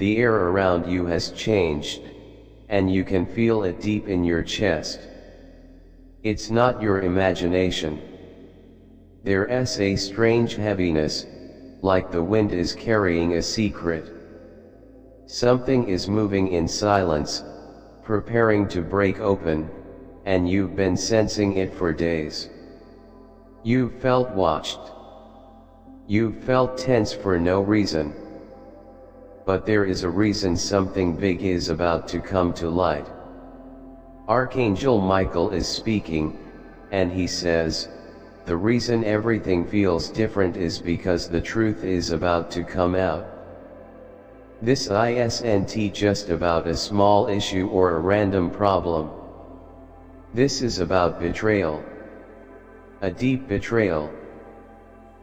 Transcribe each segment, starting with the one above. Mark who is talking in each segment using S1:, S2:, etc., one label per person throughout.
S1: The air around you has changed, and you can feel it deep in your chest. It's not your imagination. There's a strange heaviness, like the wind is carrying a secret. Something is moving in silence, preparing to break open, and you've been sensing it for days. You've felt watched. You've felt tense for no reason. But there is a reason. Something big is about to come to light. Archangel Michael is speaking, and he says, the reason everything feels different is because the truth is about to come out. This isn't just about a small issue or a random problem. This is about betrayal. A deep betrayal.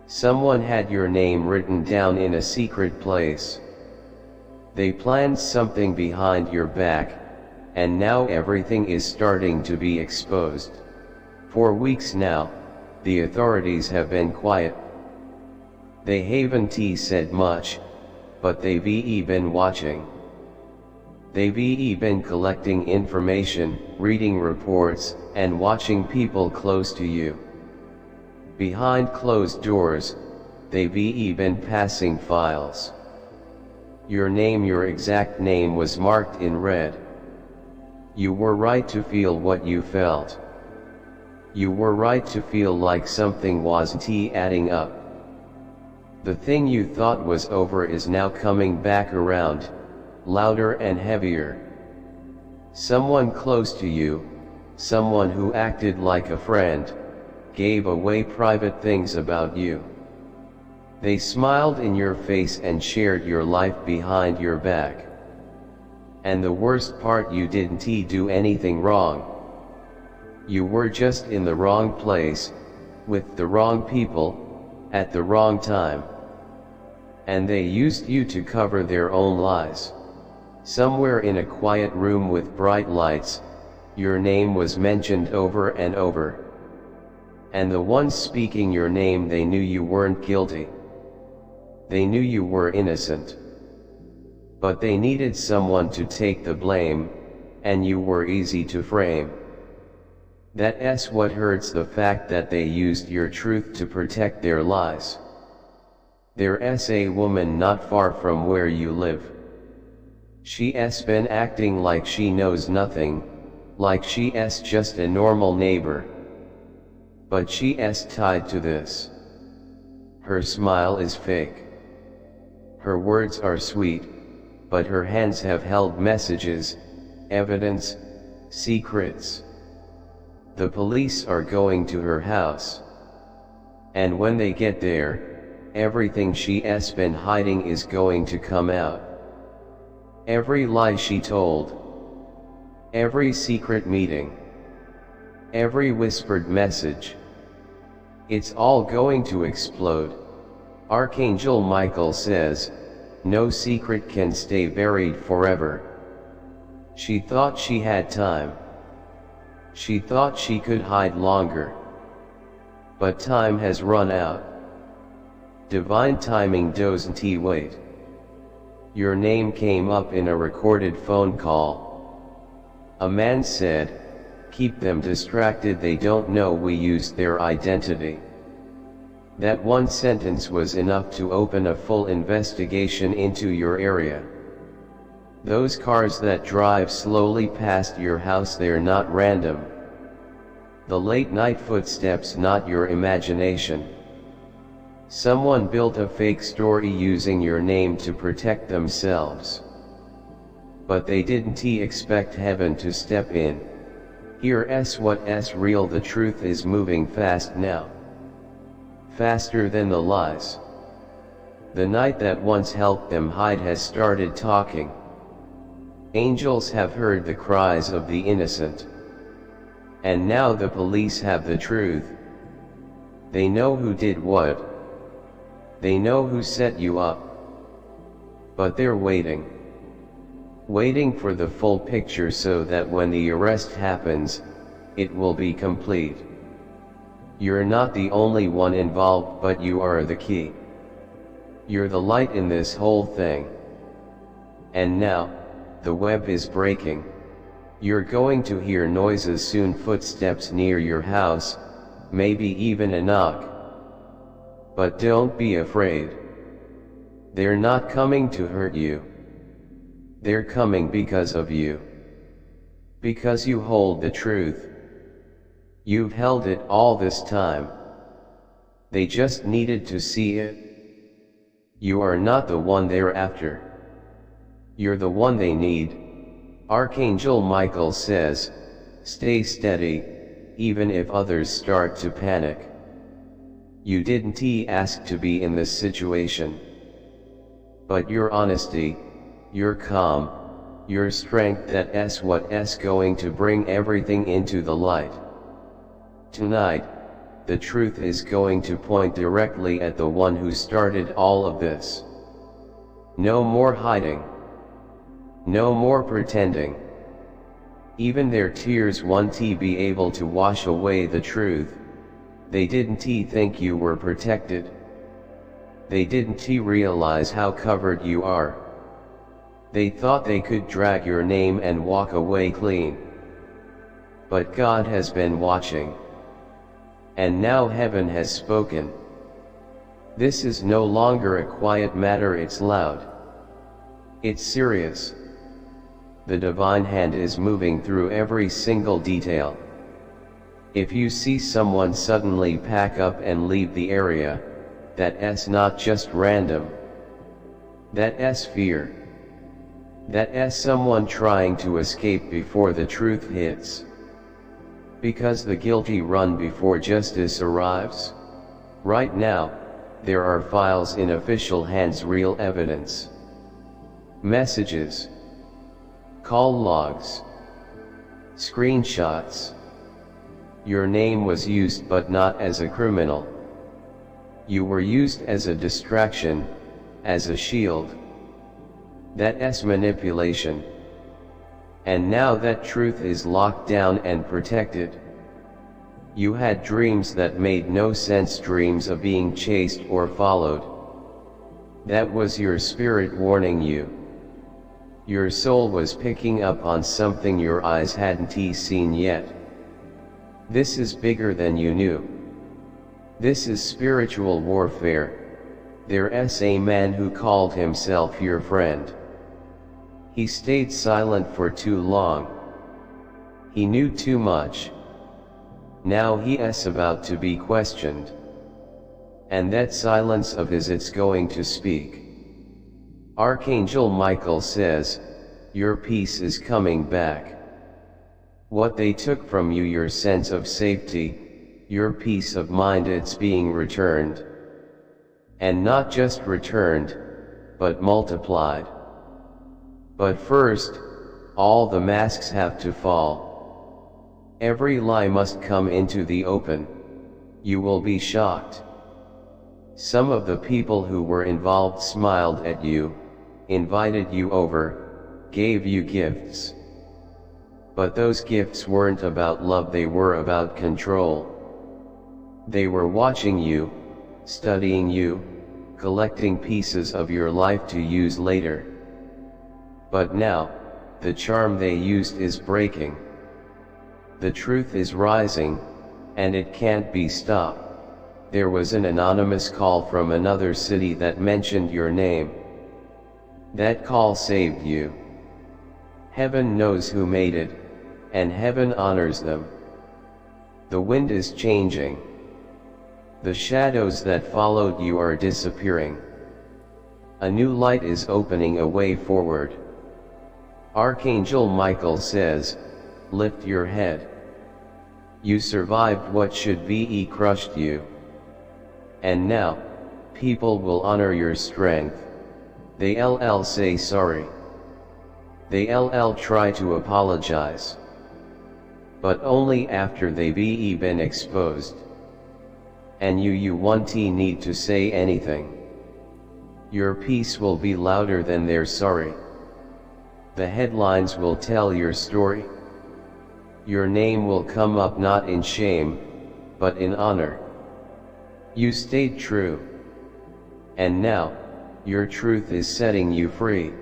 S1: Someone had your name written down in a secret place. They planned something behind your back, and now everything is starting to be exposed. For weeks now, the authorities have been quiet. They haven't said much, but they've been watching. They've been collecting information, reading reports, and watching people close to you. Behind closed doors, they've been passing files. Your name, your exact name, was marked in red. You were right to feel what you felt. You were right to feel like something wasn't adding up. The thing you thought was over is now coming back around, louder and heavier. Someone close to you, someone who acted like a friend, gave away private things about you. They smiled in your face and shared your life behind your back. And the worst part, you didn't do anything wrong. You were just in the wrong place, with the wrong people, at the wrong time. And they used you to cover their own lies. Somewhere in a quiet room with bright lights, your name was mentioned over and over. And the ones speaking your name, they knew you weren't guilty. They knew you were innocent. But they needed someone to take the blame, and you were easy to frame. That's what hurts, the fact that they used your truth to protect their lies. There's a woman not far from where you live. She's been acting like she knows nothing, like she's just a normal neighbor. But she's tied to this. Her smile is fake. Her words are sweet, but her hands have held messages, evidence, secrets. The police are going to her house. And when they get there, everything she's been hiding is going to come out. Every lie she told. Every secret meeting. Every whispered message. It's all going to explode. Archangel Michael says, no secret can stay buried forever. She thought she had time. She thought she could hide longer. But time has run out. Divine timing doesn't wait. Your name came up in a recorded phone call. A man said, keep them distracted, they don't know we used their identity. That one sentence was enough to open a full investigation into your area. Those cars that drive slowly past your house, they're not random. The late night footsteps, not your imagination. Someone built a fake story using your name to protect themselves. But they didn't expect heaven to step in. Here's what's real, the truth is moving fast now. Faster than the lies. The night that once helped them hide has started talking. Angels have heard the cries of the innocent. And now the police have the truth. They know who did what. They know who set you up. But they're waiting. Waiting for the full picture so that when the arrest happens, it will be complete. You're not the only one involved, but you are the key. You're the light in this whole thing. And now, the web is breaking. You're going to hear noises soon, footsteps near your house, maybe even a knock. But don't be afraid. They're not coming to hurt you. They're coming because of you. Because you hold the truth. You've held it all this time. They just needed to see it. You are not the one they're after. You're the one they need. Archangel Michael says, stay steady, even if others start to panic. You didn't ask to be in this situation. But your honesty, your calm, your strength, that's what's going to bring everything into the light. Tonight, the truth is going to point directly at the one who started all of this. No more hiding. No more pretending. Even their tears won't be able to wash away the truth. They didn't think you were protected. They didn't realize how covered you are. They thought they could drag your name and walk away clean. But God has been watching. And now heaven has spoken. This is no longer a quiet matter, it's loud. It's serious. The divine hand is moving through every single detail. If you see someone suddenly pack up and leave the area, that's not just random. That's fear. That's someone trying to escape before the truth hits. Because the guilty run before justice arrives. Right now, there are files in official hands, real evidence. Messages. Call logs. Screenshots. Your name was used, but not as a criminal. You were used as a distraction, as a shield. That's manipulation. And now that truth is locked down and protected. You had dreams that made no sense, dreams of being chased or followed. That was your spirit warning you. Your soul was picking up on something your eyes hadn't seen yet. This is bigger than you knew. This is spiritual warfare. There's a man who called himself your friend. He stayed silent for too long. He knew too much. Now he's about to be questioned. And that silence of his, it's going to speak. Archangel Michael says, your peace is coming back. What they took from you, your sense of safety, your peace of mind, it's being returned. And not just returned, but multiplied. But first, all the masks have to fall. Every lie must come into the open. You will be shocked. Some of the people who were involved smiled at you, invited you over, gave you gifts. But those gifts weren't about love, they were about control. They were watching you, studying you, collecting pieces of your life to use later. But now, the charm they used is breaking. The truth is rising, and it can't be stopped. There was an anonymous call from another city that mentioned your name. That call saved you. Heaven knows who made it, and heaven honors them. The wind is changing. The shadows that followed you are disappearing. A new light is opening a way forward. Archangel Michael says, lift your head. You survived what should be crushed you. And now, people will honor your strength. They'll say sorry. They'll try to apologize. But only after they've been exposed. And you won't need to say anything. Your peace will be louder than their sorry. The headlines will tell your story. Your name will come up not in shame, but in honor. You stayed true. And now, your truth is setting you free.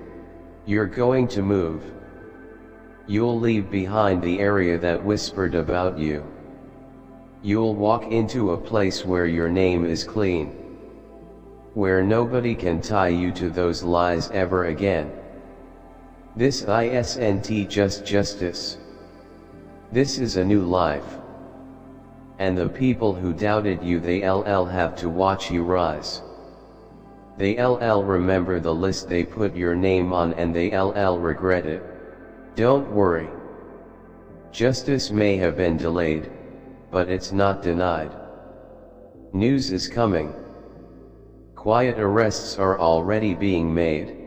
S1: You're going to move. You'll leave behind the area that whispered about you. You'll walk into a place where your name is clean, where nobody can tie you to those lies ever again. This isn't just justice. This is a new life. And the people who doubted you, they'll have to watch you rise. They'll remember the list they put your name on, and they'll regret it. Don't worry. Justice may have been delayed, but it's not denied. News is coming. Quiet arrests are already being made.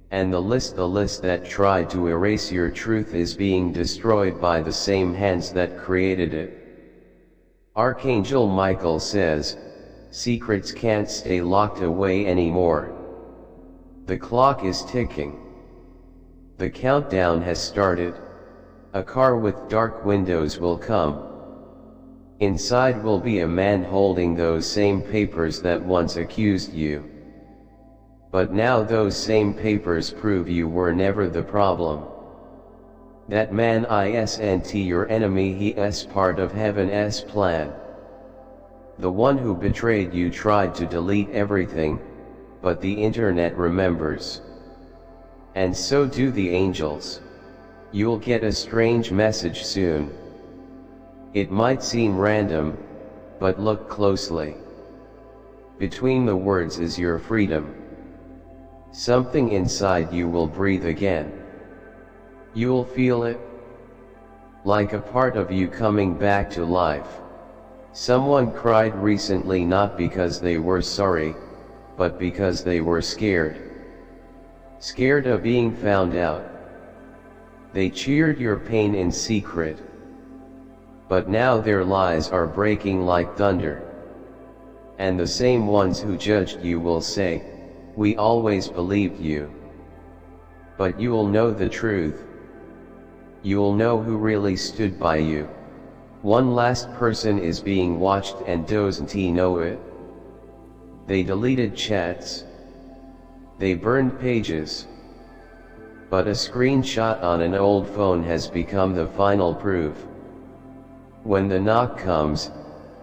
S1: And the list that tried to erase your truth is being destroyed by the same hands that created it. Archangel Michael says, secrets can't stay locked away anymore. The clock is ticking. The countdown has started. A car with dark windows will come. Inside will be a man holding those same papers that once accused you. But now those same papers prove you were never the problem. That man isn't your enemy, he is part of heaven's plan. The one who betrayed you tried to delete everything, but the internet remembers. And so do the angels. You'll get a strange message soon. It might seem random, but look closely. Between the words is your freedom. Something inside you will breathe again. You'll feel it, like a part of you coming back to life. Someone cried recently, not because they were sorry, but because they were scared. Scared of being found out. They cheered your pain in secret. But now their lies are breaking like thunder. And the same ones who judged you will say, we always believed you. But you'll know the truth. You'll know who really stood by you. One last person is being watched, and doesn't he know it? They deleted chats. They burned pages. But a screenshot on an old phone has become the final proof. When the knock comes,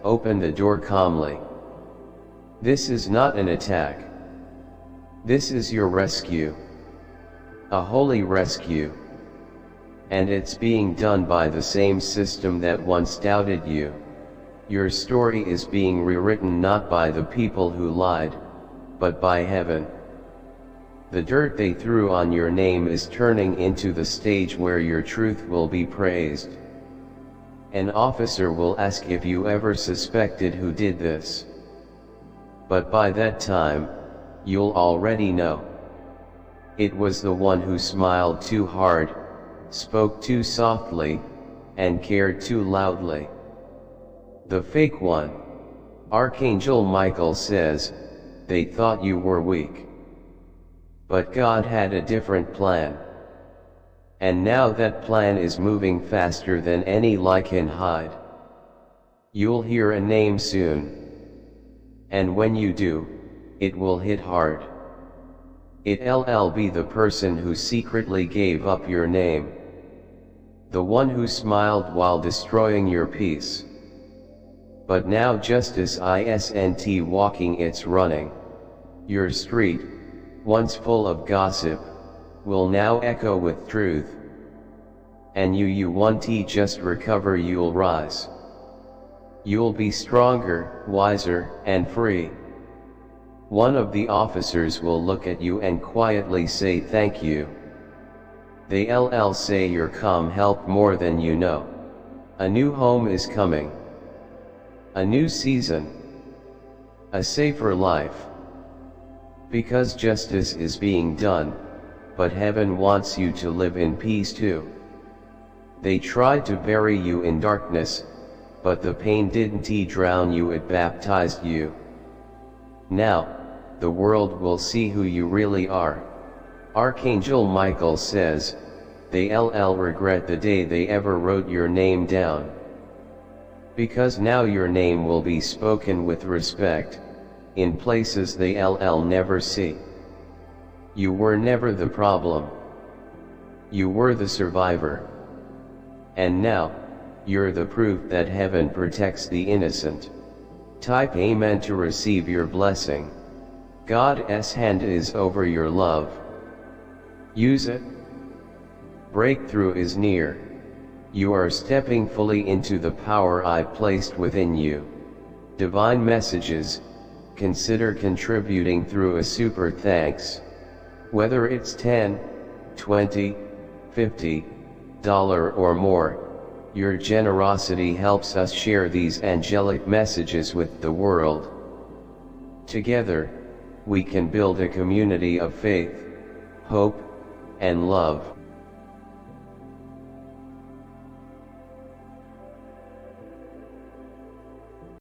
S1: open the door calmly. This is not an attack. This is your rescue. A holy rescue. And it's being done by the same system that once doubted you. Your story is being rewritten not by the people who lied, but by heaven. The dirt they threw on your name is turning into the stage where your truth will be praised. An officer will ask if you ever suspected who did this. But by that time, you'll already know. It was the one who smiled too hard, spoke too softly, and cared too loudly. The fake one. Archangel Michael says, they thought you were weak. But God had a different plan. And now that plan is moving faster than any lie can hide. You'll hear a name soon. And when you do, it will hit hard. It'll be the person who secretly gave up your name. The one who smiled while destroying your peace. But now justice isn't walking, it's running. Your street, once full of gossip, will now echo with truth. And you won't just recover, you'll rise. You'll be stronger, wiser, and free. One of the officers will look at you and quietly say thank you. They'll say you're come help more than you know. A new home is coming. A new season. A safer life. Because justice is being done, but heaven wants you to live in peace too. They tried to bury you in darkness, but the pain didn't drown you, it baptized you. Now, the world will see who you really are. Archangel Michael says, they'll regret the day they ever wrote your name down. Because now your name will be spoken with respect, in places they'll never see. You were never the problem. You were the survivor. And now, you're the proof that heaven protects the innocent. Type Amen to receive your blessing. God's hand is over your love. Use it. Breakthrough is near. You are stepping fully into the power I placed within you. Divine messages, consider contributing through a super thanks. Whether it's $10, $20, $50 or more, your generosity helps us share these angelic messages with the world. Together, we can build a community of faith, hope, and love.